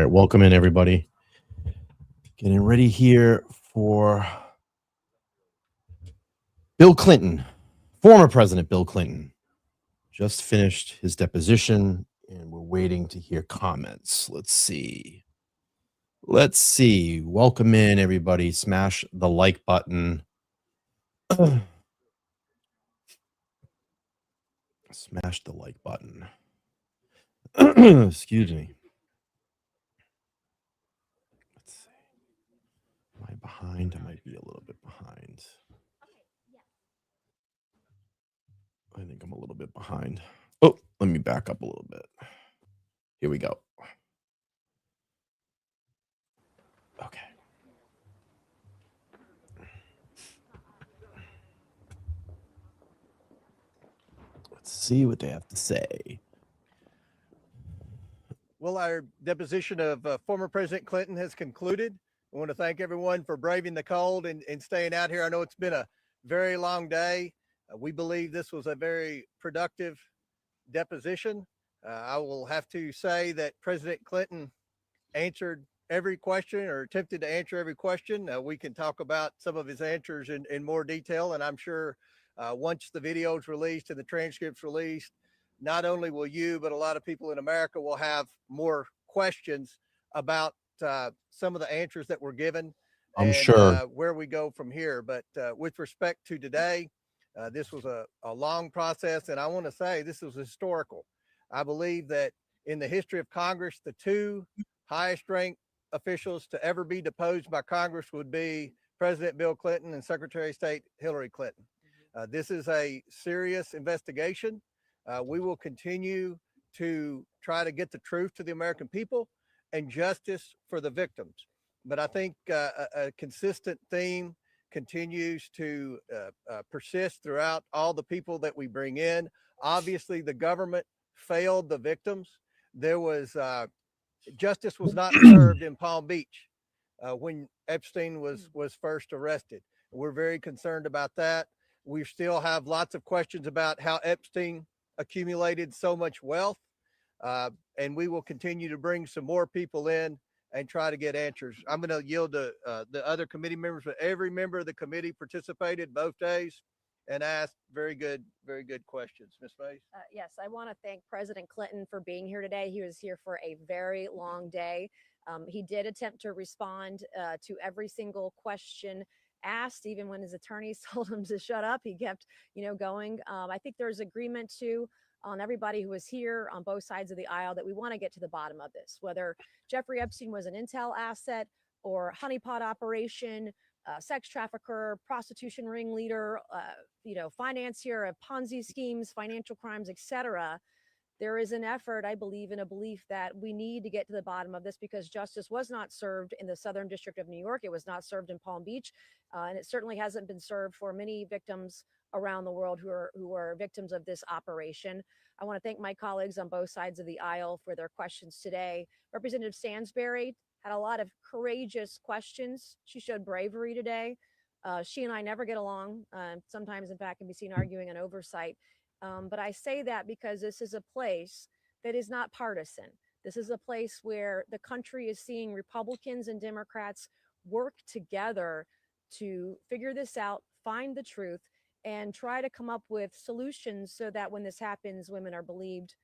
welcome in everybody. Getting ready here for Bill Clinton, former President Bill Clinton. Just finished his deposition and we're waiting to hear comments. Let's see. Welcome in everybody. Smash the like button. Smash the like button. Excuse me. Let's see. Am I behind? I might be a little bit behind. I think I'm a little bit behind. Oh, let me back up a little bit. Here we go. Okay. Let's see what they have to say. Well, our deposition of former President Clinton has concluded. I want to thank everyone for braving the cold and staying out here. I know it's been a very long day. We believe this was a very productive deposition. I will have to say that President Clinton answered every question or attempted to answer every question. We can talk about some of his answers in more detail, and I'm sure once the video is released and the transcript's released, not only will you, but a lot of people in America will have more questions about some of the answers that were given. I'm sure. Where we go from here. But with respect to today, this was a long process, and I want to say this was historical. I believe that in the history of Congress, the two highest ranked officials to ever be deposed by Congress would be President Bill Clinton and Secretary of State Hillary Clinton. This is a serious investigation. We will continue to try to get the truth to the American people and justice for the victims. But I think a consistent theme continues to persist throughout all the people that we bring in. Obviously, the government failed the victims. There was justice was not served in Palm Beach when Epstein was first arrested. We're very concerned about that. We still have lots of questions about how Epstein accumulated so much wealth, and we will continue to bring some more people in and try to get answers. I'm going to yield to the other committee members, but every member of the committee participated both days and asked very good questions. Ms. Mays? Yes, I want to thank President Clinton for being here today. He was here for a very long day. He did attempt to respond to every single question asked, even when his attorneys told him to shut up. He kept, going. I think there's agreement too on everybody who was here on both sides of the aisle that we want to get to the bottom of this, whether Jeffrey Epstein was an intel asset or honeypot operation, sex trafficker, prostitution ringleader, financier of Ponzi schemes, financial crimes, etc. There is an effort, I believe, and a belief that we need to get to the bottom of this because justice was not served in the Southern District of New York. It was not served in Palm Beach, and it certainly hasn't been served for many victims around the world who are victims of this operation. I want to thank my colleagues on both sides of the aisle for their questions today. Representative Stansberry had a lot of courageous questions. She showed bravery today. She and I never get along. Sometimes, in fact, can be seen arguing on oversight. But I say that because this is a place that is not partisan. This is a place where the country is seeing Republicans and Democrats work together to figure this out, find the truth, and try to come up with solutions so that when this happens, women are believed,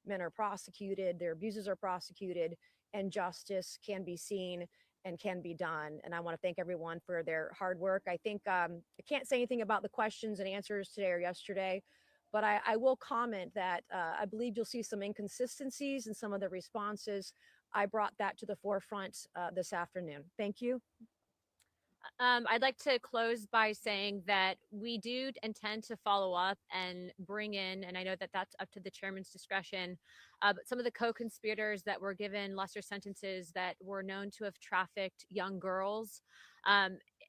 men are prosecuted, their abuses are prosecuted, and justice can be seen and can be done. And I want to thank everyone for their hard work. I think I can't say anything about the questions and answers today or yesterday, but I will comment that I believe you'll see some inconsistencies in some of the responses. I brought that to the forefront this afternoon. Thank you. I'd like to close by saying that we do intend to follow up and bring in, and I know that that's up to the chairman's discretion, but some of the co-conspirators that were given lesser sentences that were known to have trafficked young girls.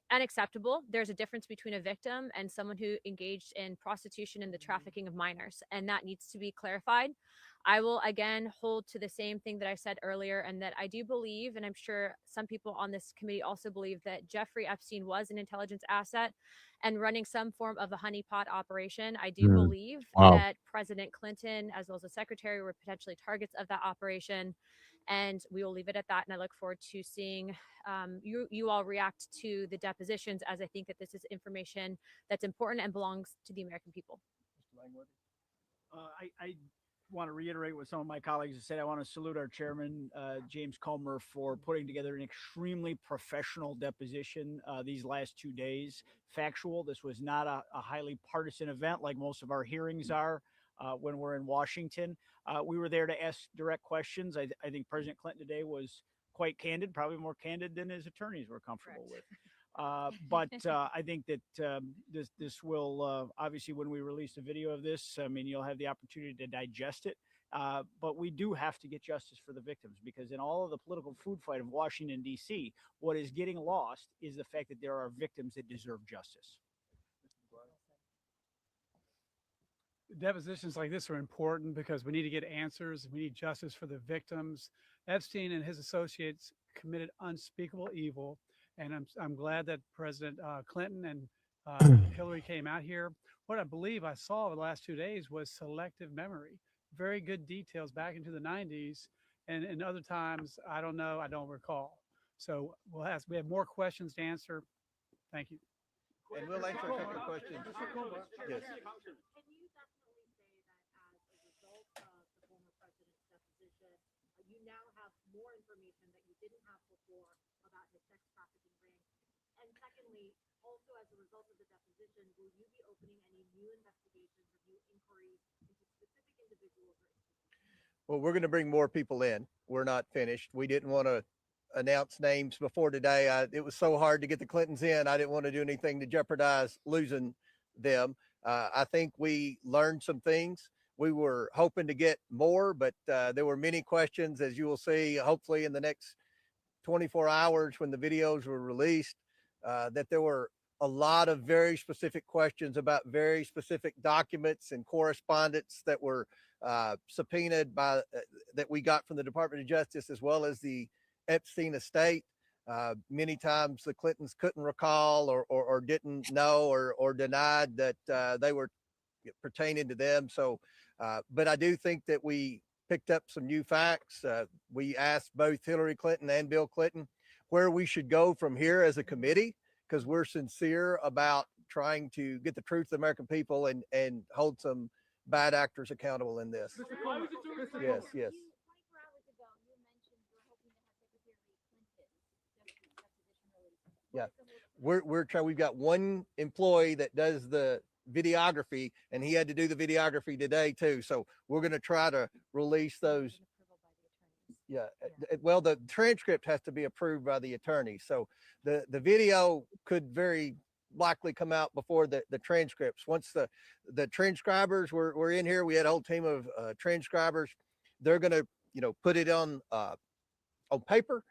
Unacceptable. There's a difference between a victim and someone who engaged in prostitution and the trafficking of minors, and that needs to be clarified. I will again hold to the same thing that I said earlier, and that I do believe, and I'm sure some people on this committee also believe, that Jeffrey Epstein was an intelligence asset and running some form of a honeypot operation. I do believe that President Clinton, as well as the secretary, were potentially targets of that operation. And we will leave it at that. And I look forward to seeing you all react to the depositions, as I think that this is information that's important and belongs to the American people. I want to reiterate what some of my colleagues have said. I want to salute our chairman, James Comer, for putting together an extremely professional deposition these last 2 days. Factual. This was not a highly partisan event like most of our hearings are when we're in Washington. We were there to ask direct questions. I think President Clinton today was quite candid, probably more candid than his attorneys were comfortable with. But I think that this will obviously, when we release a video of this, I mean, you'll have the opportunity to digest it. But we do have to get justice for the victims, because in all of the political food fight of Washington, D.C., what is getting lost is the fact that there are victims that deserve justice. Depositions like this are important because we need to get answers. We need justice for the victims. Epstein and his associates committed unspeakable evil. And I'm glad that President Clinton and Hillary came out here. What I believe I saw over the last 2 days was selective memory, very good details back into the 90s. And in other times, I don't know, I don't recall. So we have more questions to answer. Thank you. And we'll answer a couple of questions. Yes. Can you definitely say that as a result of the former president's deposition, you now have more information that you didn't have before about his sex trafficking ring? And secondly, also as a result of the deposition, will you be opening any new investigations or new inquiries into specific individuals or institutions? Well, we're going to bring more people in. We're not finished. We didn't want to announce names before today. It was so hard to get the Clintons in. I didn't want to do anything to jeopardize losing them. I think we learned some things. We were hoping to get more, but there were many questions, as you will see, hopefully in the next 24 hours when the videos were released, that there were a lot of very specific questions about very specific documents and correspondence that were subpoenaed by that we got from the Department of Justice, as well as the Epstein estate. Many times the Clintons couldn't recall or didn't know or denied that they were pertaining to them. So, but I do think that we picked up some new facts. We asked both Hillary Clinton and Bill Clinton where we should go from here as a committee, because we're sincere about trying to get the truth to the American people and hold some bad actors accountable in this. Yes, yes. Yeah, we're trying. We've got one employee that does the videography, and he had to do the videography today too. So we're going to try to release those. Yeah. Well, the transcript has to be approved by the attorney. So the video could very likely come out before the transcripts. Once the transcribers were in here, we had a whole team of transcribers. They're going to, put it on paper.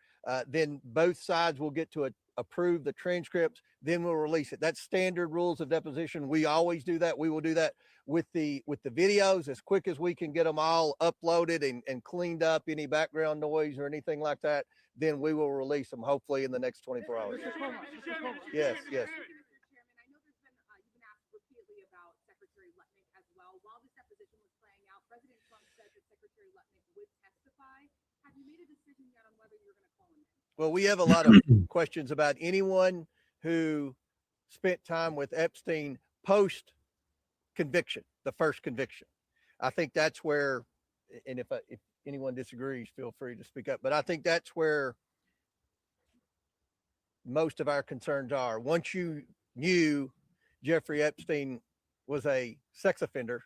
Then both sides will get to approve the transcripts. Then we'll release it. That's standard rules of deposition. We always do that. We will do that with the videos as quick as we can get them all uploaded and cleaned up, any background noise or anything like that. Then we will release them hopefully in the next 24 hours. Yes, yes. President Trump said that Secretary Lutnick would testify. Have you made a decision yet on whether you're going to call him in? Well, we have a lot of questions about anyone who spent time with Epstein post conviction, the first conviction. I think that's where, and if anyone disagrees, feel free to speak up, but I think that's where most of our concerns are. Once you knew Jeffrey Epstein was a sex offender,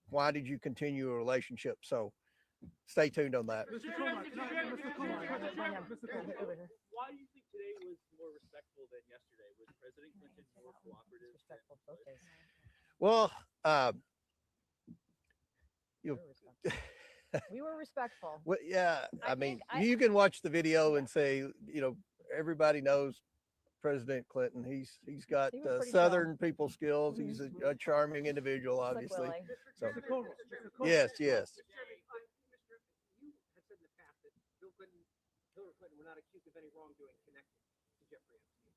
why did you continue a relationship? So stay tuned on that. Why do you think today was more respectful than yesterday? Was President Clinton more cooperative? Well, we were respectful. well, yeah, I mean, think you can watch the video and say, everybody knows President Clinton. He's got He was pretty Southern people skills. He's a charming individual, obviously. So, yes, yes. You have said in the past that Bill Clinton, Hillary Clinton were not accused of any wrongdoing connected to Jeffrey Epstein.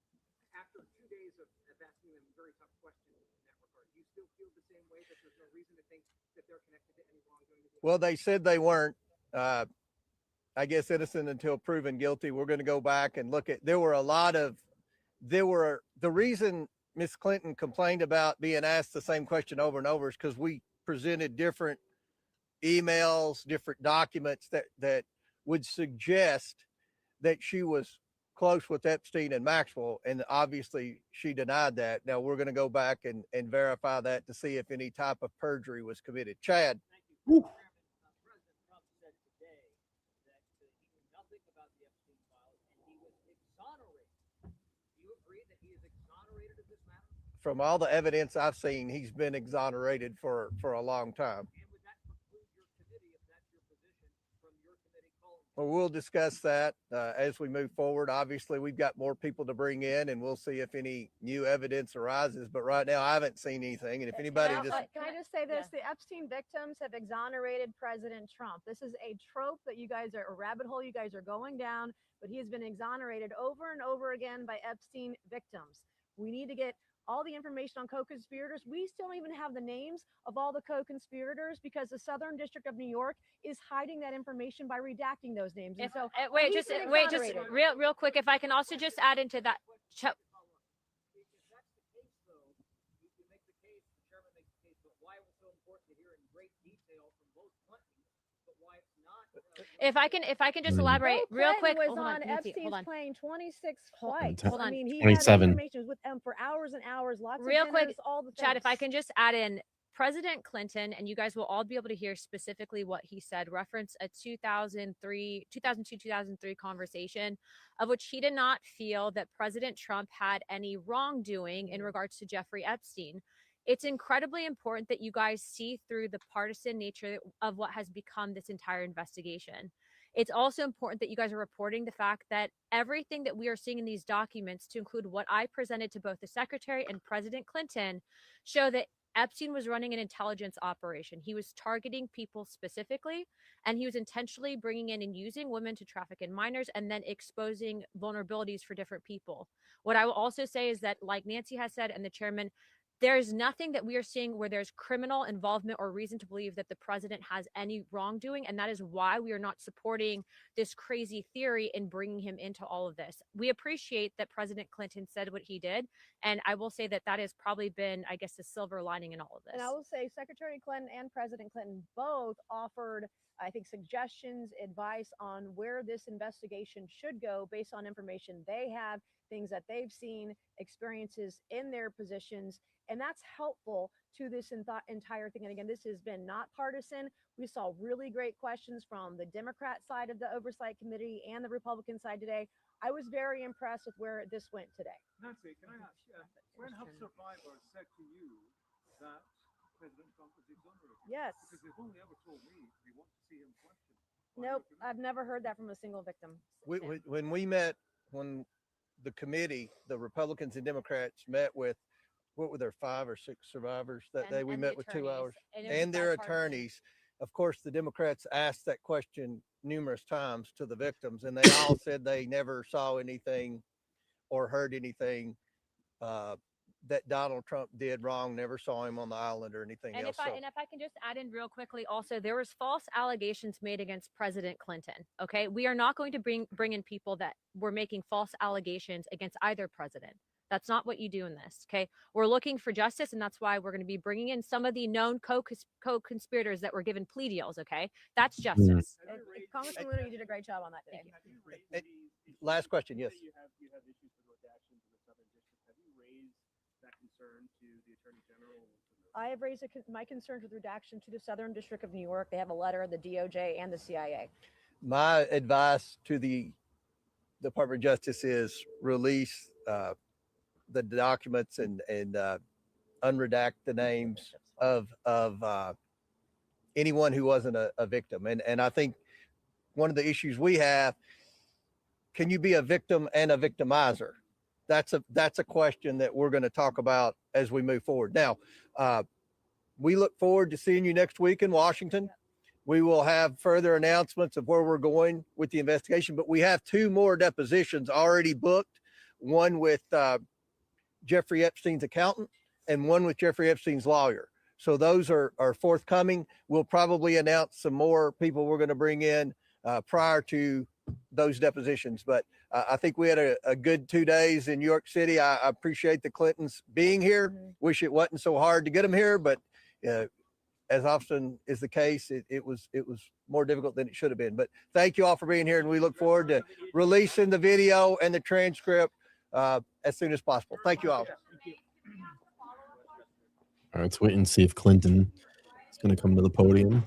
After 2 days of asking them very tough questions in that regard, do you still feel the same way, that there's no reason to think that they're connected to any wrongdoing? Well, they said they weren't. I guess innocent until proven guilty. We're going to go back and look at, the reason Miss Clinton complained about being asked the same question over and over is because we presented different emails, different documents that would suggest that she was close with Epstein and Maxwell. And obviously she denied that. Now we're going to go back and verify that to see if any type of perjury was committed. Chad. President Trump said today that he knew nothing about the Epstein Files and he was exonerated. Do you agree that he is exonerated of this matter? From all the evidence I've seen, he's been exonerated for a long time. And would that preclude your committee, if that's your position, from your committee calling? Well, we'll discuss that as we move forward. Obviously, we've got more people to bring in, and we'll see if any new evidence arises. But right now, I haven't seen anything. And if anybody Now, just can I just say this? The Epstein victims have exonerated President Trump. This is a trope that you guys are, a rabbit hole you guys are going down, but he has been exonerated over and over again by Epstein victims. We need to get all the information on co-conspirators. We still don't even have the names of all the co-conspirators because the Southern District of New York is hiding that information by redacting those names. And so wait, he's just been wait, just exonerated. real quick. If I can also just add into that. If that's the case, though, you can make the case, the chairman makes the case, but why it was so important to hear in great detail from both Clintons, but why it's not. If I can just elaborate Bill real quick. Clinton was Hold on Nancy, Epstein's hold on. plane 26 Hold on, flights. hold I on. mean, he 27. had information with them for hours and hours, lots Real of quick, dinners, all the things. Chad, if I can just add in, President Clinton, and you guys will all be able to hear specifically what he said, reference a 2002-2003 conversation of which he did not feel that President Trump had any wrongdoing in regards to Jeffrey Epstein. It's incredibly important that you guys see through the partisan nature of what has become this entire investigation. It's also important that you guys are reporting the fact that everything that we are seeing in these documents, to include what I presented to both the Secretary and President Clinton, show that Epstein was running an intelligence operation. He was targeting people specifically, and he was intentionally bringing in and using women to traffic in minors and then exposing vulnerabilities for different people. What I will also say is that, like Nancy has said and the chairman, there's nothing that we are seeing where there's criminal involvement or reason to believe that the president has any wrongdoing. And that is why we are not supporting this crazy theory and bringing him into all of this. We appreciate that President Clinton said what he did. And I will say that that has probably been, I guess, the silver lining in all of this. And I will say Secretary Clinton and President Clinton both offered, I think, suggestions, advice on where this investigation should go based on information they have, things that they've seen, experiences in their positions. And that's helpful to this entire thing. And again, this has been not partisan. We saw really great questions from the Democrat side of the Oversight Committee and the Republican side today. I was very impressed with where this went today. Nancy, can I ask, when have survivors said to you that President Trump was exonerated? Yes. Because they've only ever told me they want to see him questioned. Nope, I've never heard that from a single victim. when we met, when the committee, the Republicans and Democrats met with, what were there, 5 or 6 survivors that day? We met with 2 hours, and their attorneys. Of course, the Democrats asked that question numerous times to the victims, and they all said they never saw anything or heard anything that Donald Trump did wrong, never saw him on the island or anything And else. if I can just add in real quickly, also, there was false allegations made against President Clinton. Okay, we are not going to bring in people that were making false allegations against either president. That's not what you do in this. Okay, we're looking for justice, and that's why we're going to be bringing in some of the known co-conspirators that were given plea deals. Okay, that's justice. Congressman Luna, you did a great job on that today. Last question, yes. You have issues with redaction to the Southern District. Have you raised that concern to the Attorney General? I have raised my concerns with redaction to the Southern District of New York. They have a letter, the DOJ and the CIA. My advice to the Department of Justice is release the documents and unredact the names of anyone who wasn't a victim. And I think one of the issues we have, can you be a victim and a victimizer? That's a question that we're going to talk about as we move forward. Now, we look forward to seeing you next week in Washington. We will have further announcements of where we're going with the investigation, but we have 2 more depositions already booked, one with Jeffrey Epstein's accountant and one with Jeffrey Epstein's lawyer. So those are forthcoming. We'll probably announce some more people we're going to bring in prior to those depositions. But I think we had a good 2 days in New York City. I appreciate the Clintons being here. Wish it wasn't so hard to get them here, but as often is the case, it was more difficult than it should have been. But thank you all for being here, and we look forward to releasing the video and the transcript as soon as possible. Thank you all. All right, let's wait and see if Clinton is going to come to the podium.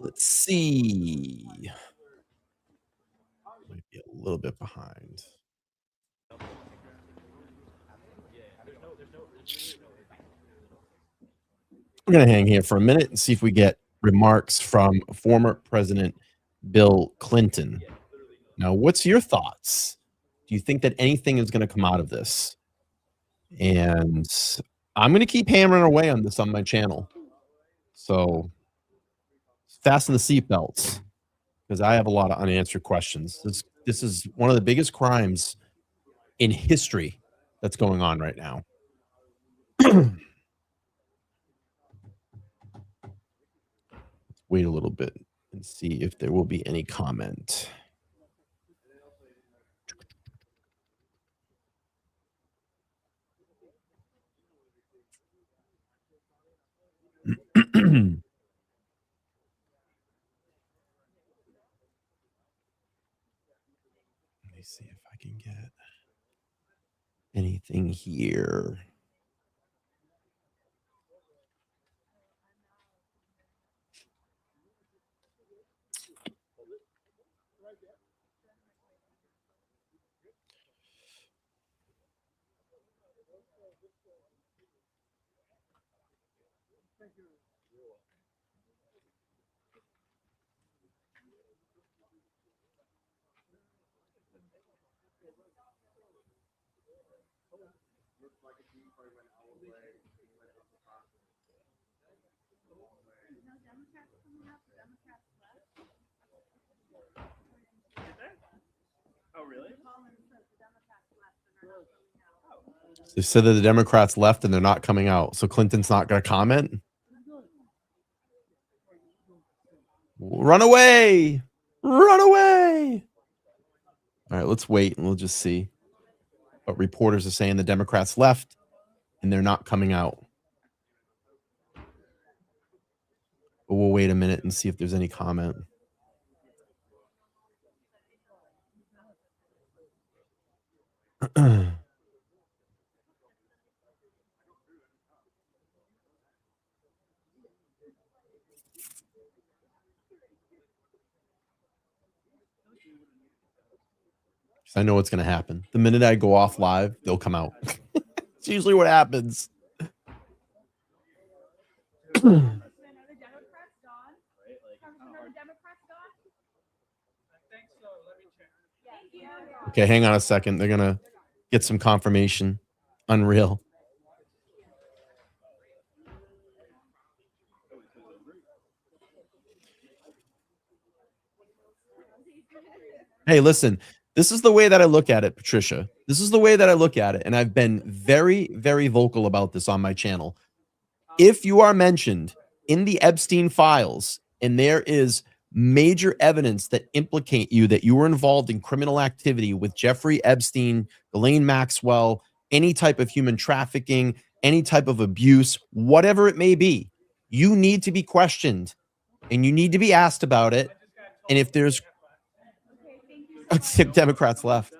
Let's see. Might be a little bit behind. We're going to hang here for a minute and see if we get remarks from former President Bill Clinton. Now, what's your thoughts? Do you think that anything is going to come out of this? And I'm going to keep hammering away on this on my channel. So fasten the seatbelts, because I have a lot of unanswered questions. This is one of the biggest crimes in history that's going on right now. Wait a little bit and see if there will be any comment. Let me see if I can get anything here. They said that the Democrats left and they're not coming out. So Clinton's not going to comment. Run away. Run away. All right, let's wait and we'll just see. But reporters are saying the Democrats left and they're not coming out. But we'll wait a minute and see if there's any comment. I know what's going to happen. The minute I go off live, they'll come out. It's usually what happens. Okay, hang on a second. They're going to get some confirmation. Unreal. Hey, listen. This is the way that I look at it, Patricia. This is the way that I look at it. And I've been very, very vocal about this on my channel. If you are mentioned in the Epstein Files and there is major evidence that implicate you, that you were involved in criminal activity with Jeffrey Epstein, Ghislaine Maxwell, any type of human trafficking, any type of abuse, whatever it may be, you need to be questioned and you need to be asked about it. And if there's Democrats left.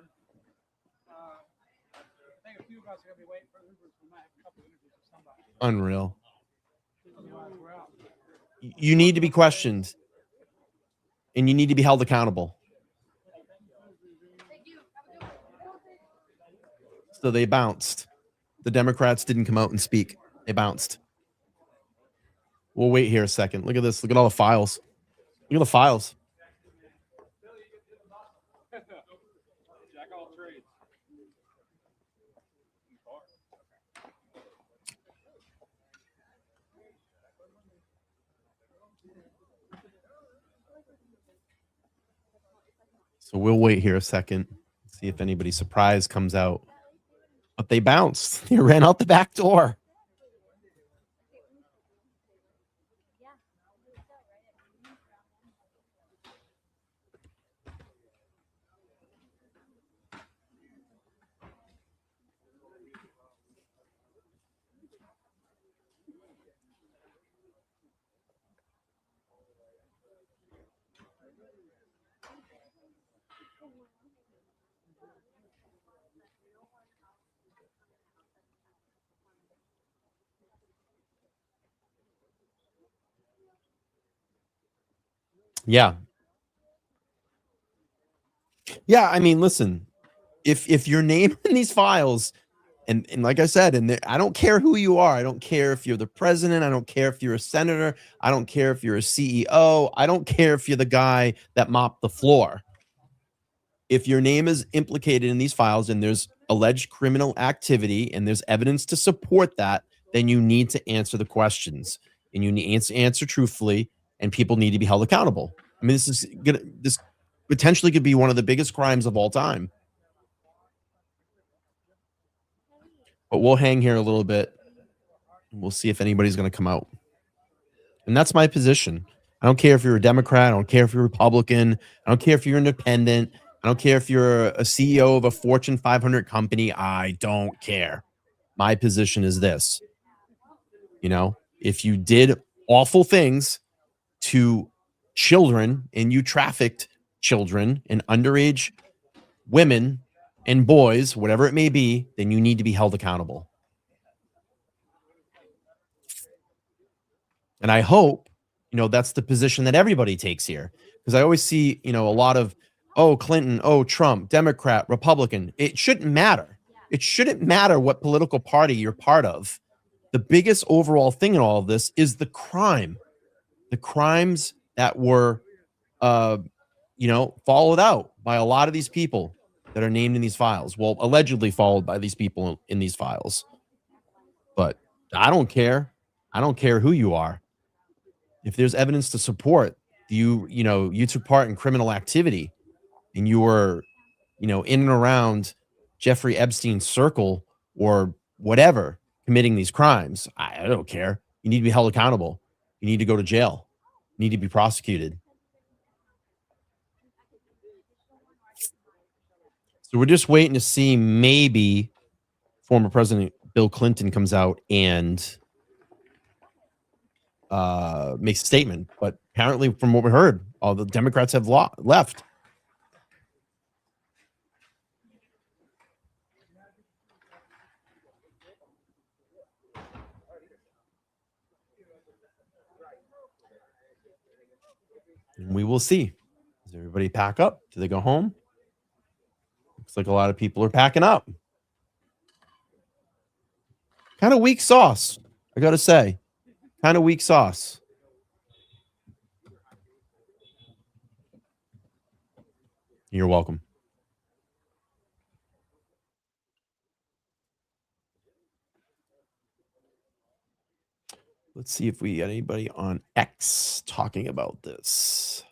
Unreal. You need to be questioned and you need to be held accountable. So they bounced. The Democrats didn't come out and speak. They bounced. We'll wait here a second. Look at this. Look at all the files. Look at the files. So we'll wait here a second, see if anybody surprised comes out. But they bounced. They ran out the back door. Yeah. Yeah, I mean, listen, if your name in these files, and like I said, and I don't care who you are. I don't care if you're the president. I don't care if you're a senator. I don't care if you're a CEO. I don't care if you're the guy that mopped the floor. If your name is implicated in these files and there's alleged criminal activity and there's evidence to support that, then you need to answer the questions, and you need to answer truthfully, and people need to be held accountable. I mean, this potentially could be one of the biggest crimes of all time. But we'll hang here a little bit. We'll see if anybody's going to come out. And that's my position. I don't care if you're a Democrat. I don't care if you're a Republican. I don't care if you're independent. I don't care if you're a CEO of a Fortune 500 company. I don't care. My position is this. You know, if you did awful things to children and you trafficked children and underage women and boys, whatever it may be, then you need to be held accountable. And I hope, you know, that's the position that everybody takes here. Because I always see, you know, a lot of, oh, Clinton, oh, Trump, Democrat, Republican. It shouldn't matter. It shouldn't matter what political party you're part of. The biggest overall thing in all of this is the crime. The crimes that were, you know, followed out by a lot of these people that are named in these files. Well, allegedly followed by these people in these files. But I don't care. I don't care who you are. If there's evidence to support you took part in criminal activity and you were, you know, in and around Jeffrey Epstein's circle or whatever, committing these crimes, I don't care. You need to be held accountable. You need to go to jail. You need to be prosecuted. So we're just waiting to see maybe former President Bill Clinton comes out and makes a statement. But apparently, from what we heard, all the Democrats have left. And we will see. Does everybody pack up? Do they go home? Looks like a lot of people are packing up. Kind of weak sauce, I got to say. Kind of weak sauce. You're welcome. Let's see if we got anybody on X talking about this.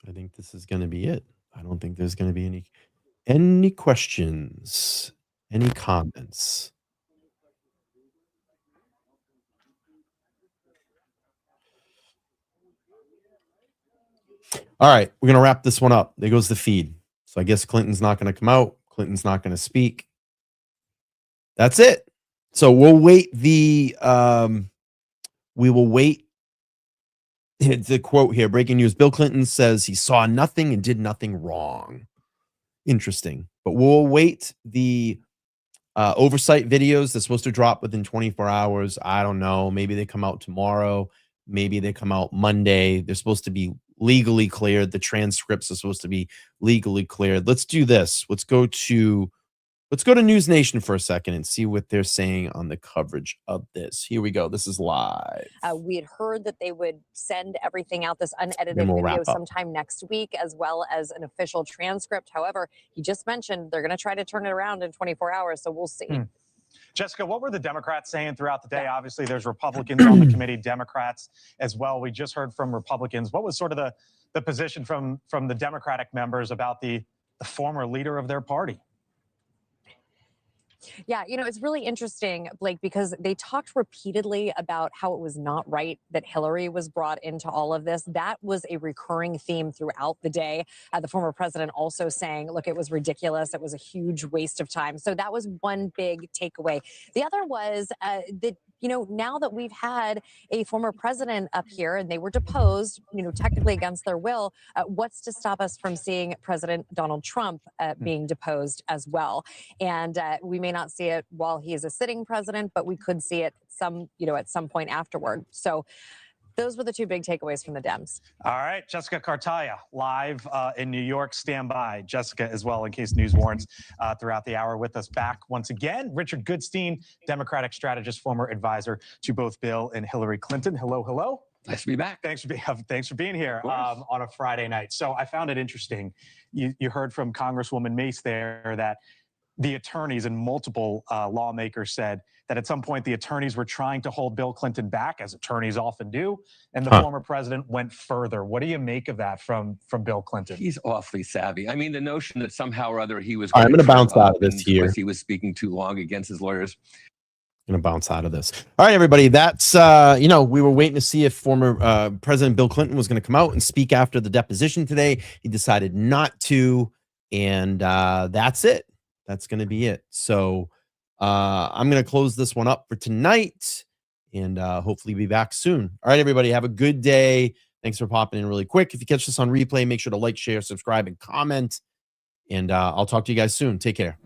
I think this is going to be it. I don't think there's going to be any questions, any comments. All right, we're going to wrap this one up. There goes the feed. So I guess Clinton's not going to come out. Clinton's not going to speak. That's it. So we'll wait we will wait. It's a quote here. Breaking news. Bill Clinton says he saw nothing and did nothing wrong. Interesting. But we'll wait the oversight videos. They're supposed to drop within 24 hours. I don't know. Maybe they come out tomorrow. Maybe they come out Monday. They're supposed to be legally cleared. The transcripts are supposed to be legally cleared. Let's do this. Let's go to Let's go to News Nation for a second and see what they're saying on the coverage of this. Here we go. This is live. We had heard that they would send everything out, this unedited Then we'll video, wrap up. sometime next week, as well as an official transcript. However, he just mentioned they're going to try to turn it around in 24 hours, so we'll see. Jessica, what were the Democrats saying throughout the day? Obviously, there's Republicans on the committee, Democrats as well. We just heard from Republicans. What was sort of the position from the Democratic members about the former leader of their party? Yeah, it's really interesting, Blake, because they talked repeatedly about how it was not right that Hillary was brought into all of this. That was a recurring theme throughout the day. The former president also saying, look, it was ridiculous. It was a huge waste of time. So that was one big takeaway. The other was that, now that we've had a former president up here and they were deposed, technically against their will, what's to stop us from seeing President Donald Trump being deposed as well? And we may not see it while he is a sitting president, but we could see it at some point afterward. So those were the two big takeaways from the Dems. All right, Jessica Cartaya, live in New York. Stand by, Jessica, as well, in case news warrants throughout the hour. With us back once again, Richard Goodstein, Democratic strategist, former advisor to both Bill and Hillary Clinton. Hello, hello. Nice to be back. Thanks for being here on a Friday night. So I found it interesting. You heard from Congresswoman Mace there that the attorneys and multiple lawmakers said that at some point the attorneys were trying to hold Bill Clinton back, as attorneys often do, and the former president went further. What do you make of that from Bill Clinton? He's awfully savvy. I mean, the notion that somehow or other he was I'm going to bounce out of this here. He was speaking too long against his lawyers. I'm going to bounce out of this. All right, everybody. That's, we were waiting to see if former President Bill Clinton was going to come out and speak after the deposition today. He decided not to, and that's it. That's going to be it. So I'm going to close this one up for tonight and hopefully be back soon. All right, everybody, have a good day. Thanks for popping in really quick. If you catch this on replay, make sure to like, share, subscribe, and comment. And I'll talk to you guys soon. Take care.